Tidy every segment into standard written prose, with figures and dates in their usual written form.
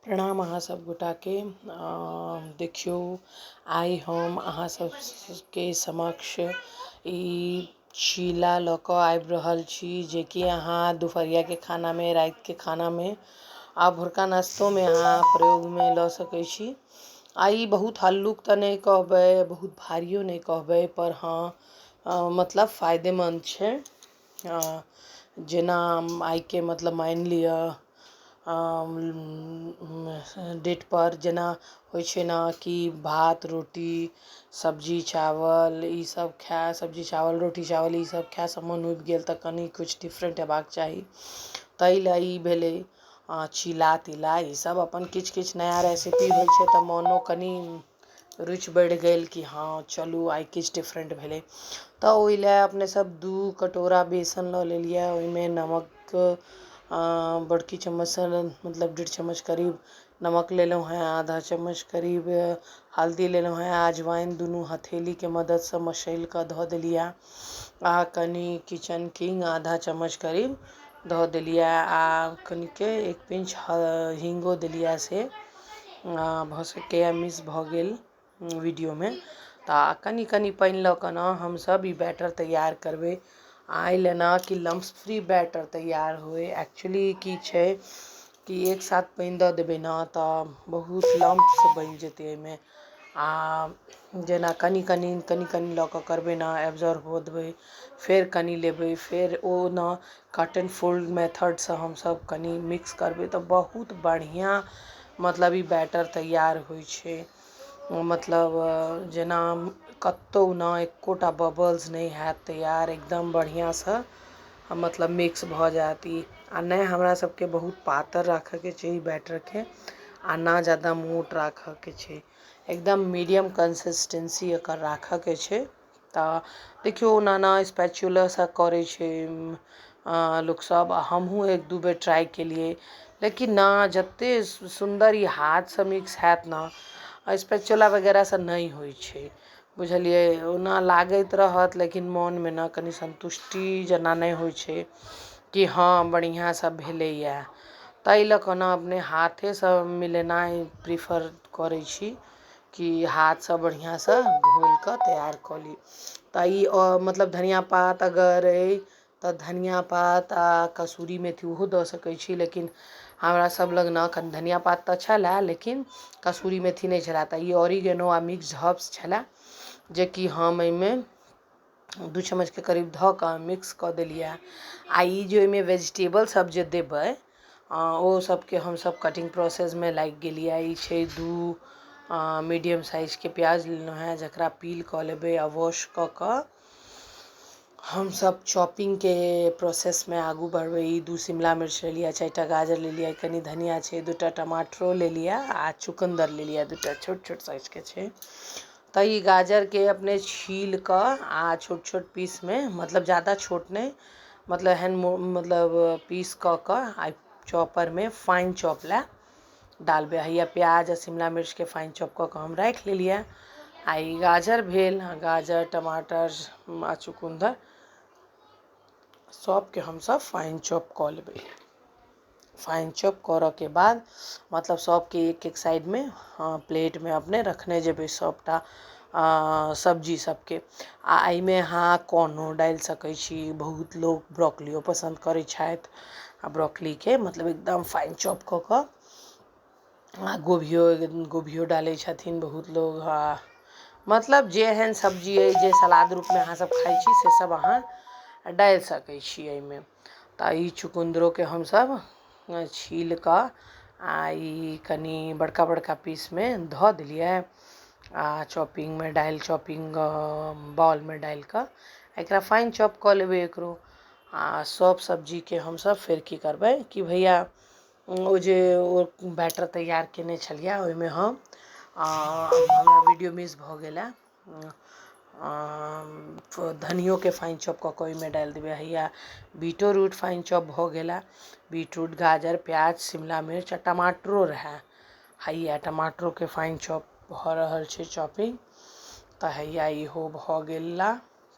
प्रणाम अहाँ सब गोटा के। देखियो आइ हम अहाँ सब के समक्ष ई चीला लऽ कऽ आबि रहल छी, जे कि अहाँ दुपहरिया के खाना में, रात के खाना में आ भोरका नाश्तो में अहाँ प्रयोग में लऽ सकै छी। आई बहुत हल्लुक तऽ नहीं कहबै, बहुत भारियो नहीं कहबै, पर हाँ मतलब फायदेमंद छै। जेना आई के मतलब मान लिअ डेट पर जेना होइ छै ना कि भात रोटी सब्जी चावल ई सब खाए, सब्जी चावल रोटी चावल ई सब खाए से मन उबि गेल तऽ कनी कुछ डिफरेंट हेबाक चाही। ताहि लए ई भेलै चीला तीला ई सब अपन किछ किछ नया रेसिपी होइ छै तऽ मोनो कनी रुचि बढ़ि गेल कि हाँ चलू आइ किछु डिफरेंट भेलै। तऽ ओहि लए अपने सब 2 कटोरा बेसन लऽ लेलिए, ओहिमे नमक बड़की चम्मच से मतलब 1.5 चम्मच करीब नमक लेलहुँ हैं, आधा चम्मच करीब हल्दी लेलहुँ हैं, अजवाइन दुनू हथेली के मदद से मसैल कऽ धऽ देलिए आ कनी किचन किंग आधा चम्मच करीब धऽ देलिए आ कनिके 1 पिंच हींगो देलिए से भऽ सकैए मिस भऽ गेल वीडियो में। तऽ कनी कनी पानि लऽ कऽ ना हमसब ई बैटर तैयार करबै। आइ लेना कि लम्प्स फ्री बैटर तैयार होए। एक्चुअली की छै कि एक साथ पानि दऽ देबै ना तऽ बहुत लम्प्स बनि जेतै एहिमे, आ जेना कनी कनी लऽ कऽ करबै ना एब्जॉर्ब हो देबै, फेर कनी लेबै, फेर ओ ना कट एंड फोल्ड मेथड से हमसब कनी मिक्स करबै तऽ बहुत बढ़िया मतलब ई बैटर तैयार होइ छै। मतलब जेना कतौ ना एकोटा बबल्स नहीं हैत तैयार, एकदम बढ़िया से मतलब मिक्स भऽ जाएत ई। आ नहीं हमरा सबके बहुत पातर राखऽ के छै ई बैटर के, आ ना ज़्यादा मोट राखऽ के छै, एकदम मीडियम कंसिस्टेंसी एकर राखऽ के छै। तऽ देखियो ओना ना स्पैचुला से करै छै लोक सब, हमहूँ 1-2 बेर ट्राई केलिए, लेकिन ना जते सुंदर ई हाथ से मिक्स हैत ना स्पैचुला वगैरह से नहीं होइ छै, बुझलिए। ओना लागैत रहत लेकिन मोन में ना कनी संतुष्टि जेना नहीं होइ छै कि हाँ बढ़िया से भेलैए। ताहि लऽ कऽ ना अपने हाथे से मिलेनाइ प्रीफर करै छी कि हाथ से बढ़िया से घोल कऽ तैयार कऽ ली। तऽ ई मतलब धनिया पात अगर अइ तऽ धनिया पात आ कसूरी मेथी ओहो दऽ सकै छी, लेकिन हमरा सब लग ना एखन धनिया पात तऽ छलै लेकिन कसूरी मेथी नहीं छलै, तऽ ई ऑरिगेनो आ मिक्स हर्ब्स छलै जे कि हम एहिमे 2 चम्मच के करीब धऽ कऽ मिक्स कऽ देलिए। आ ई जे ओहिमे वेजिटेबल सब जे देबै ओ सबके हमसब कटिंग प्रोसेस में लागि गेलिए। ई छै 2 मीडियम साइज के प्याज लेलहुँ हैं, जकरा पील कऽ लेबै आ वॉश कऽ कऽ हमसब चॉपिंग के प्रोसेस में आगू बढ़बै। ई 2 शिमला मिर्च लेलिए, 4टा गाजर लेलिए, कनी धनिया छै, 2टा टमाटरो लेलिए आ चुकंदर लेलिए, 2टा छोट छोट साइज के छै। तऽ ई गाजर के अपने छील कऽ आ छोट छोट पीस में, मतलब ज़्यादा छोट नहीं, मतलब एहन मतलब पीस कऽ कऽ आ चॉपर में फाइन चॉप लए डालबै। हैया प्याज आ शिमला मिर्च के फाइन चॉप कऽ कऽ हम राखि लेलिए। आ ई गाजर भेल, गाजर टमाटर आ चुकंदर सबके हमसब फाइन चॉप कऽ लेबै। फाइन चॉप करऽ के बाद मतलब सबके एक एक साइड में प्लेट में अपने रखने जेबै सबटा सब्जी सबके। आ एहिमे अहाँ कॉर्नो डालि सकै छी, बहुत लोग ब्रोकलियो पसंद करै छथि आ ब्रोकली के मतलब एकदम फाइन चॉप कऽ कऽ, आ गोभियो डालै छथिन बहुत लोग। मतलब जेहन सब्जी अइ जे सलाद रूप में अहाँ सब खाइ छी से सब अहाँ डालि सकै छी एहिमे। तऽ ई चुकंदरो के हमसब छील कऽ आ ई कनी बड़का बड़का पीस में धऽ देलिए आ चॉपिंग बाउल में डालि कऽ एकरा फाइन चॉप कऽ लेबै एकरो। आ सब सब्जी के हमसब फेर की करबै कि भैया ओ जे बैटर तैयार केने छलिए ओहिमे हम हमरा वीडियो मिस भऽ गेल धनियो के फाइन चॉप कऽ कऽ ओहिमे डालि देबै। हैया बीटो रूट फाइन चॉप भऽ गेल, बीटरूट गाजर प्याज शिमला मिर्च आ टमाटरो रहै। हैया टमाटरो के फाइन चॉप भऽ रहल छै चॉपिंग। तऽ हैया इहो भऽ गेला।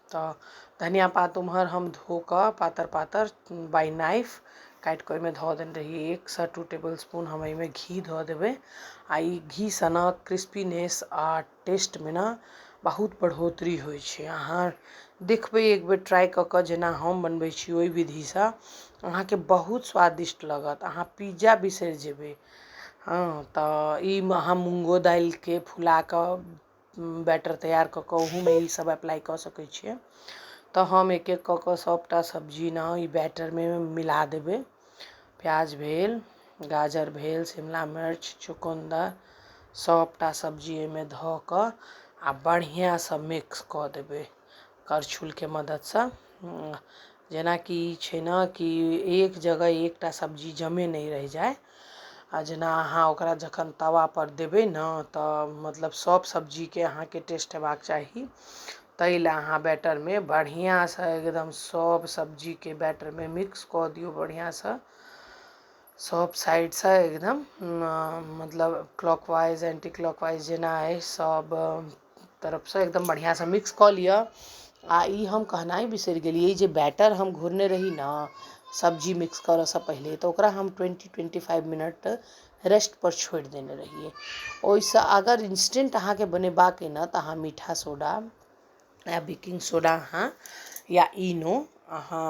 तऽ धनिया पात उम्हर हम धो कऽ पातर पातर बाइ नाइफ काटि कऽ ओहिमे धऽ देने रहिए 1 से 2 टेबल स्पून हम एहिमे घी धऽ देबै। आ ई घी से ने क्रिस्पीनेस आ टेस्टमे ने बहुत बढ़ोतरी होइ छै। अहाँ देखबै एक बेर ट्राई कऽ कऽ जेना हम बनबै छी ओहि विधिसँ अहाँके बहुत स्वादिष्ट लगत। अहाँ पिज्जा बिसरि जेबै। हाँ तऽ ई अहाँ मूंगो दालिके फुला कऽ बैटर तैयार कऽ कऽ ओहूमे ई सब अप्लाई कऽ सकै छियै। तऽ हम एक एक कऽ कऽ सबटा सब्जी ने ई बैटरमे मिला देबै। प्याज भेल, गाजर भेल, शिमला मिर्च, चुकंदर सबटा सब्जी एहिमे धऽ कऽ आ बढ़िआँसँ मिक्स कऽ देबै करछुलके मददसँ। जेनाकि ई छै ने कि एक जगह एकटा सब्जी जमे नहि रहि जाय। आ जेना अहाँ ओकरा जखन तवा पर देबै ने तऽ मतलब सब सब्जीके अहाँके टेस्ट हेबाक चाही। ताहि लए अहाँ बैटरमे बढ़िआँसँ एकदम सब सब्जीके बैटरमे मिक्स कऽ दियौ बढ़िआँसँ। सब साइडसँ एकदम मतलब क्लॉकवाइज एंटी क्लॉकवाइज जेना अइ सब तरफसँ एकदम बढ़िआँसँ मिक्स कऽ लिअ। आ ई हम कहनाइ बिसरि गेलियै जे बैटर हम घोरने रही ने सब्जी मिक्स करऽसँ पहिले तऽ ओकरा हम 20-25 मिनट रेस्ट पर छोड़ि देने रहिए। ओहिसँ अगर इंस्टेंट अहाँके बनेबाक अइ ने तऽ अहाँ मीठा सोडा या बेकिंग सोडा अहाँ या इनो अहाँ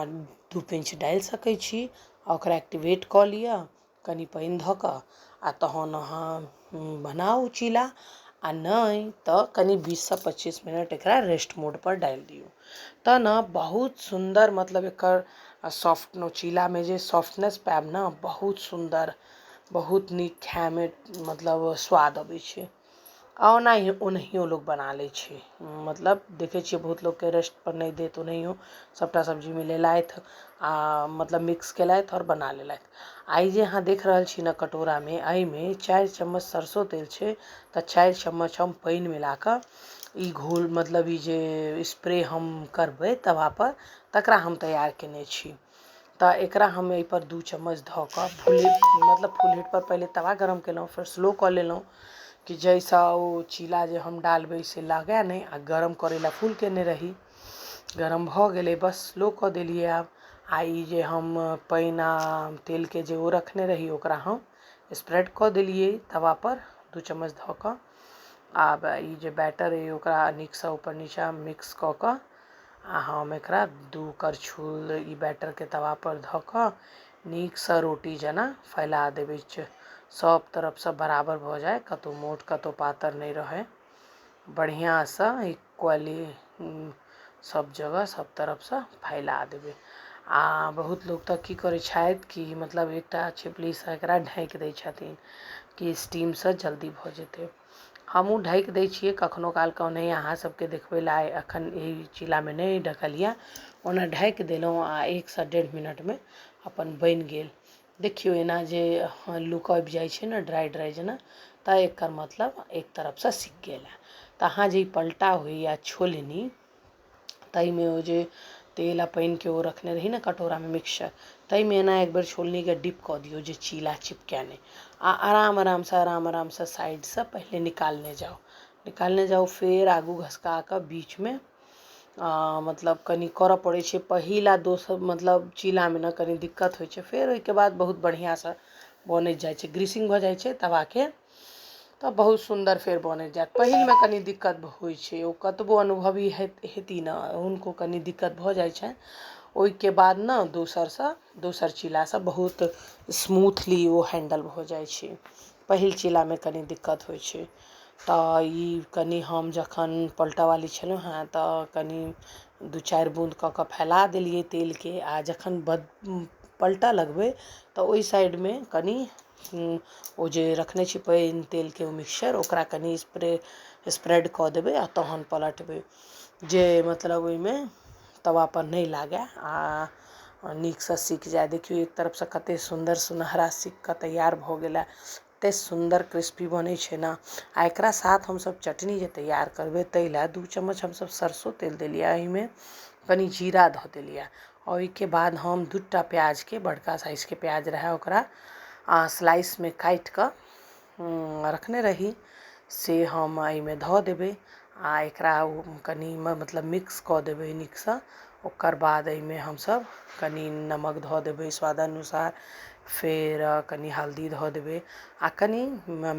2 पिंच डालि सकै छी। आ ओकरा एक्टिवेट कऽ लिअ कनि पानि धऽ कऽ आ तहन अहाँ बनाउ चीला। आ नहि तऽ कनि 20 से 25 मिनट एकरा रेस्ट मोड पर डालि दियौ तऽ ने बहुत सुन्दर मतलब एकर सॉफ्ट चीलामे जे सॉफ्टनेस पायब ने बहुत सुन्दर बहुत नीक खायमे मतलब स्वाद अबै छै। आ ओनाहियो लोग बना लै छै। मतलब देखै छियै बहुत लोगके रेस्ट पर नहि देत ओनाहियो सबटा सब्जी मिलेलथि आ मतलब मिक्स केलथि और बना लेलथि। आइ जे अहाँ देख रहल छी ने कटोरामे एहिमे 4 चम्मच सरसों तेल छै तऽ 4 चम्मच हम पानि मिला कऽ ई घोल मतलब ई जे स्प्रे हम करबै तवा पर तकरा हम तैयार केने छी। तऽ एकरा हम एहिपर 2 चम्मच धऽ कऽ फुल हीट पर पहिले तवा गरम केलहुँ फेर स्लो कऽ लेलहुँ कि जाहिसँ ओ चीला जे हम डालबै से लागै नहि। आ गरम करै लए फुल केने रही गरम भऽ गेलै बस स्लो कऽ देलियै। आब आ ई जे हम पानि आ तेलके जे ओ रखने रही ओकरा हम स्प्रेड कऽ देलियै तवा पर 2 चम्मच धऽ कऽ। आब ई जे बैटर अइ ओकरा नीकसँ ऊपर नीचाँ मिक्स कऽ कऽ आ हम एकरा 2 करछुल ई बैटरके तवा पर धऽ कऽ नीकसँ रोटी जेना फैला देबै सब तरफसँ बराबर भऽ जाय कतौ मोट कतौ पातर नहि रहै। बढ़िआँसँ इक्वली सब जगह सब तरफसँ फैला देबै। आ बहुत लोग तऽ की करै छथि कि मतलब एकटा छिपलीसँ एकरा ढकि दै छथिन कि स्टीमसँ जल्दी भऽ जेतै। हमहूँ ढकि दै छियै कखनो कालके ओनाही अहाँ सबके देखबै लए एखन एहि चीलामे नहि ढकल यऽ ओना ढकि देलहुँ आ 1 से 1.5 मिनटमे अपन बनि गेल। देखियौ एना जे लुक आबि जाइ छै ने ड्राई जेना तऽ एकर मतलब एक तरफसँ सिक गेल है। तऽ अहाँ जे पलटा होइया छोलनी ताहिमे ओ जे तेल आ पानिके ओ रखने रही ने कटोरामे मिक्सचर ताहिमे एना एक बेर छोलनीके डिप कऽ दियौ जे चीला चिपकै नहि। आ आराम आरामसँ साइडसँ पहिले निकालने जाउ फेर आगू घसका कऽ बीचमे मतलब कनि करऽ पड़ै छै पहिला दोसर मतलब चीलामे ने कनि दिक्कत होइ छै फेर ओहिके बाद बहुत बढ़िआँसँ बनैत जाइ छै ग्रीसिंग भऽ जाइ छै तवाके तऽ बहुत सुन्दर फेर बनैत जायत। पहिलमे कनि दिक्कत होइ छै ओ कतबो अनुभवी हेती ने हुनको कनि दिक्कत भऽ जाइ छै। ओहिके बाद ने दोसर चीलासँ बहुत स्मूथली ओ हैंडल भऽ जाइ छै। पहिल चीलामे कनि दिक्कत होइ छै। तऽ ई कनि हम जखन पलटऽवाली छलहुँ हेँ तऽ कनि 2-4 बूँद कऽ कऽ फैला देलियै तेलके आ जखन पलटऽ लगबै तऽ ओहि साइडमे कनि ओ जे रखने छी पानि तेलके ओ मिक्सचर ओकरा कनि स्प्रेड कऽ देबै आ तहन पलटबै जे मतलब ओहिमे तवा पर नहि लागै आ नीकसँ सिक जाय। देखियौ एक तरफसँ कतेक सुन्दर सुनहरा सिक कऽ तैयार भऽ गेलै एतेक सुन्दर क्रिस्पी बनै छै ने। आ एकरा साथ हमसब चटनी जे तैयार करबै ताहि लए 2 चम्मच हमसब सरसों तेल देलियै एहिमे कनि जीरा धऽ देलियै। ओहिके बाद हम 2टा प्याजके बड़का साइजके प्याज रहै ओकरा स्लाइसमे काटि कऽ रखने रही से हम एहिमे धऽ देबै आ एकरा कनि मतलब मिक्स कऽ देबै नीकसँ ओकर बाद एहिमे हमसब कनी नमक धऽ देबै स्वादानुसार, फेर कनी हल्दी धऽ देबै आ कनी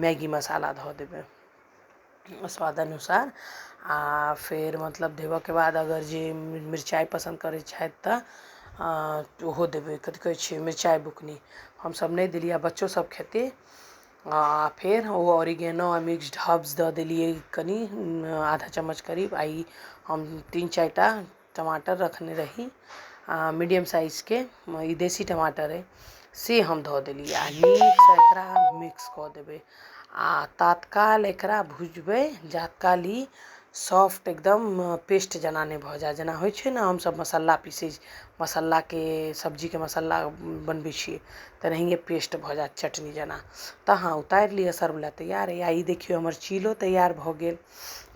मैगी मसाला धऽ देबै स्वादानुसार। आ फेर मतलब देबऽके बाद अगर जे मिरचाइ पसन्द करै छथि तऽ ओहो देबै, कथी कहै छै, मिरचाइ बुकनी। हमसब नहि देलिए, बच्चो सब खेतै। आ फेर ओ ऑरिगेनो आ मिक्स्ड हर्ब्स दऽ देलिए कनी, आधा चम्मच करीब। आ ई हम 3-4 टा टमाटर रखने रही मीडियम साइजके, ई देसी टमाटर अइ, से हम धऽ देलिए आ नीकसँ एकरा मिक्स कऽ देबै। आ तत्काल एकरा भुजबै जात्काल ई सॉफ्ट एकदम पेस्ट जेना नहि भऽ जाए। जेना होइ छै ने हमसब मसल्ला पीसै, मसल्लाके सब्जीके मसल्ला बनबै छिए, तेनाहिए पेस्ट भऽ जाएत चटनी जेना। तऽ हाँ, उतारि लिअ, सर्व लए तैयार अइ। आ ई देखिऔ हमर चीलो तैयार भऽ गेल।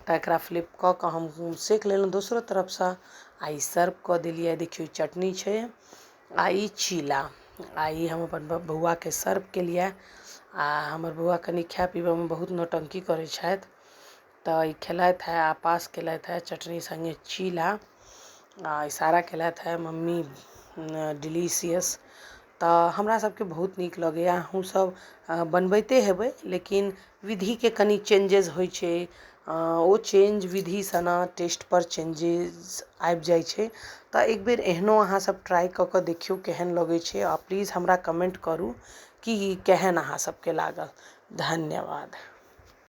तऽ एकरा फ्लिप कऽ कऽ हम सेक लेलहुँ दोसरो तरफसँ आ ई सर्व कऽ देलिए। देखिऔ चटनी छै आ ई चीला, आ ई हम अपन बौआके सर्व केलिए। आ हमर बौआ कनी खाय पीबऽमे बहुत नौटंकी करै छथि, तऽ ई खेलथि है, आ पास केलथि है चटनी सङ्गे चीला, आ इशारा केलथि है मम्मी डिलीशियस। तऽ हमरा सबके बहुत नीक लगैए। अहूँसब बनबैते हेबै, लेकिन विधिके कनी चेंजेस होइ छै। ओ चेंज विधिसँ ने टेस्टपर चेंजेस आबि जाइ छै। तऽ एकबेर एहनो अहाँसब ट्राइ कऽ कऽ देखिऔ केहन लगै छै, आ प्लीज हमरा कमेंट करू कि केहन अहाँ सबके लागल। धन्यवाद।